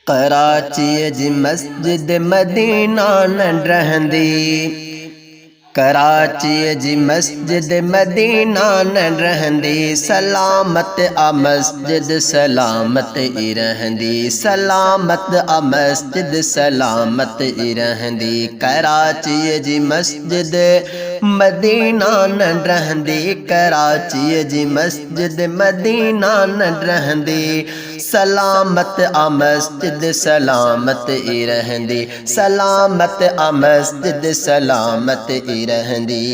कराची जी मस्जिद मदीना न रहंदी, कराची जी मस्जिद मदीना न रहंदी, सलामत आ मस्जिद सलामत ई रहंदी, सलामत आ मस्जिद सलामत ई रहंदी। कराची जी मस्जिद मदीना न रहंदी, कराची जी मस्जिद मदीना न रहंदी, सलामत आ मस्जिद सलामत ई रहंदी, सलामत आ मस्जिद सलामत ई रहंदी।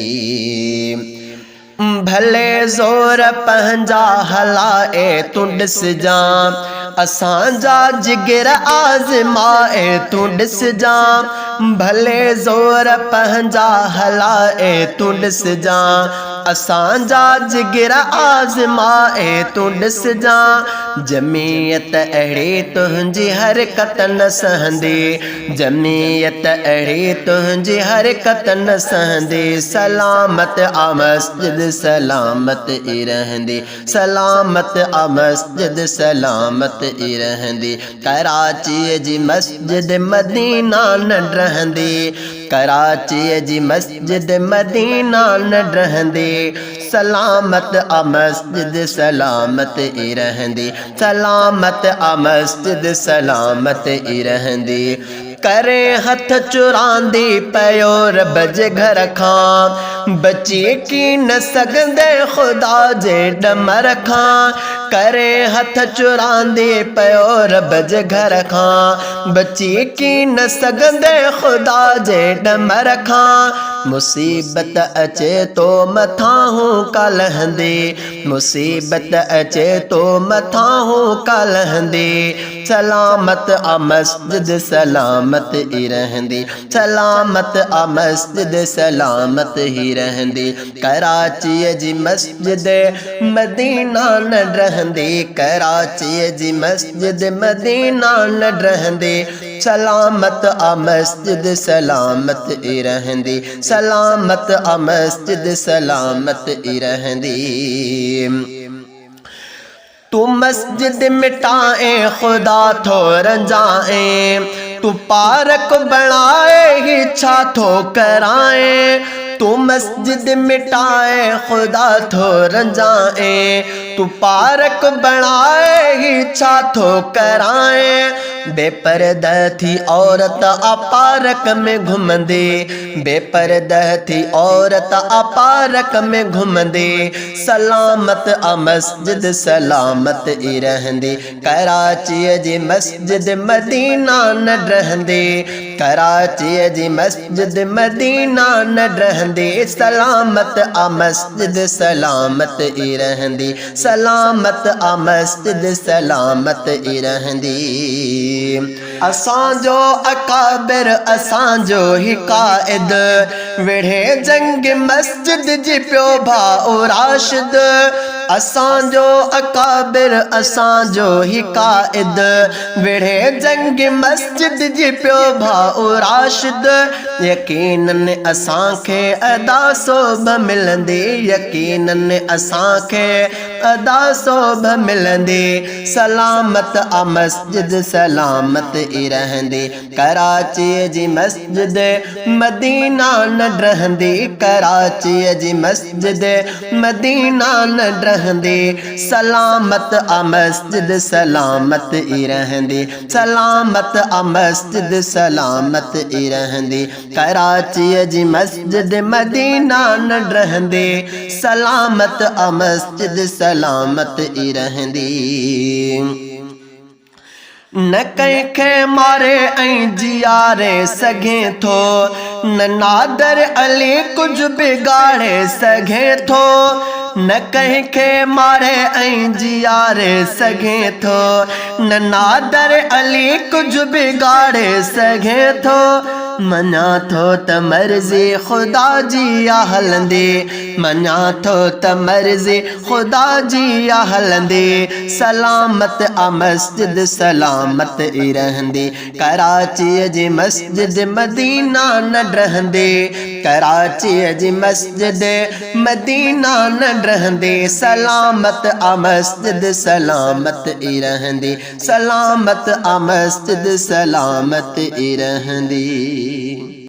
भले ज़ोर पंहिंजा हलाए तूं ॾिसजां, असांजा जिगर आज़माए तूं ॾिसजां। भले ज़ोर पंहिंजा हलाए तूं ॾिसजां, असांजा जिगर आज़माए तूं ॾिसजां। जमीयत अहिड़ी तुंहिंजी हरकत न सहंदी, जमीयत अहिड़ी तुंहिंजी हरकत न सहंदी, सलामत आ मस्जिद सलामत ई रहंदी, सलामत आ मस्जिद सलामत ई रहंदी। कराची जी मस्जिद मदीना न रहंदी, कराची जी मस्जिद मदीना न रहंदी, सलामत आ मस्जिद सलामत ई रहंदी, सलामत आ मस्जिद सलामत ई रहंदी। करे हथ चुरांदी पयो रब जे घर खां, बची की न सघंदे ख़ुदा जे ॾमर खां। करे हथ चुरांदी पयो रब जे घर खां, बची की न सघंदे ख़ुदा जे ॾमर खां। मुसीबत अचे तो मथां हू का लहंदी, मुसीबत अचे तो मथां हू का लहंदी, सलामत आ मस्जिद सलामत ई रहंदी, सलामत आ मस्जिद सलामत ही रहंदी। कराची जी मस्जिद मदीना न रहंदी, कराची जी मस्जिद मदीना न रहंदी, सलामत आ मस्जिद सलामत ई रहंदी, सलामत आ मस्जिद सलामत ई रहंदी। तू मस्जिद मिटाए खुदा थो रंजाए, तू पार्क बनाए ही छा थो कराए। तू मस्जिद मिटाए खुदा थो रंजाए, तू पार्क बनाए ही छा थो कराए। बेपर्दा थी औरत आ पार्क में घुमंदी, बेपर्दा थी औरत आ पार्क में घुमंदी, सलामत आ मस्जिद सलामत ई रहंदी। कराची जी मस्जिद मदीना न रहंदी, कराची जी मस्जिद मदीना न रहंदी, सलामत आ मस्जिद सलामत ई रहंदी, सलामत आ मस्जिद सलामत ई रहंदी। असांजो अकाबिर असांजो ही काइद, विढ़े जंग मस्जिद जी पियो भाउ राशिद। असांजो अकाबिर असांजो ही काइद, विढ़े जंग मस्जिद जी पियो भाउ राशिद। यकीनन असांखे अदा सोभ मिलंदी, यकीनन असांखे अदा सोभ मिलंदी, सलामत आ मस्जिद सलामत ई रहंदी। कराची जी मस्जिद मदीना न रहंदी, कराची जी मस्जिद मदीना न रहंदी, सलामत आ मस्जिद सलामत ई रहंदी, सलामत आ मस्जिद सलामत ई रहंदी। कराची जी मस्जिद मदीना न रहंदी, सलामत आ मस्जिद सलामत ई रहंदी। न कंहिंखे मारे ऐं जीआरे सघे थो, न नादर अली कुझु बिगाड़े सघे थो। न कंहिंखे मारे ऐं जीआरे सघे थो, न नादर अली कुझु बिगाड़े सघे थो। मना थो त मर्ज़ी खुदा जी हलंदे, मना थो त मर्ज़ी खुदा जी हलंदे। सलामत आ मस्जिद सलामत ई रहंदी, कराची जी मस्जिद मदीना न रहंदे, कराची जी मस्जिद मदीना न रहंदे। सलामत आ मस्जिद सलामत ई रहंदी, सलामत आ मस्जिद सलामत ई रहंदी।